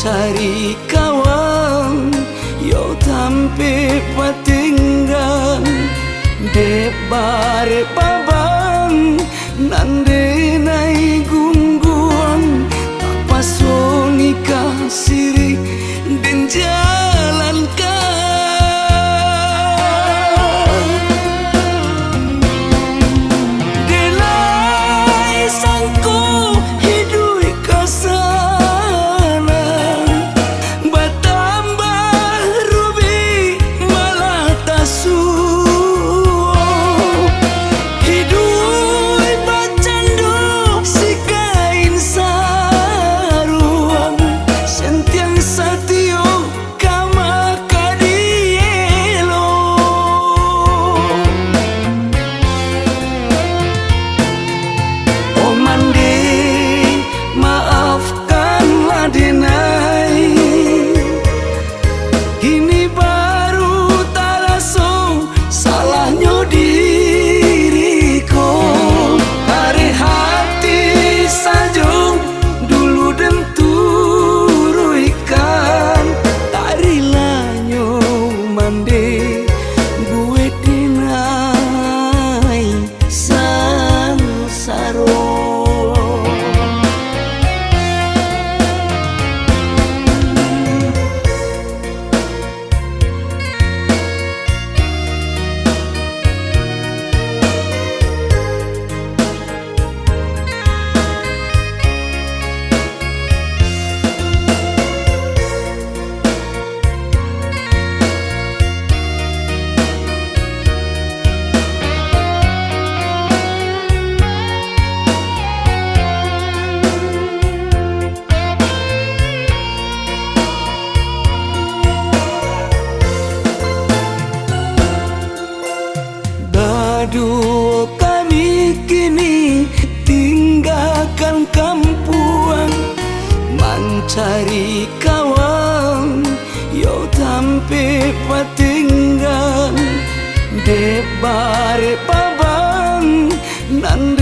mencari kawan yo tampe patinggan de bare babang nande nai gungguan apa sonika siri dan jalankan delai sangku hidui kasana batambah rubi malah tasu hidui bacandu si kain saruang sentiang satio kama kadielo oh mandi maafkanlah denai ini baru talaso salahnya diriku hari hati saja dulu dan turuikan tarilanyo mande gue dinai sansaro. Aduh kami kini tinggalkan kampuan mencari kawan yo tampe patinggan de bare babang nande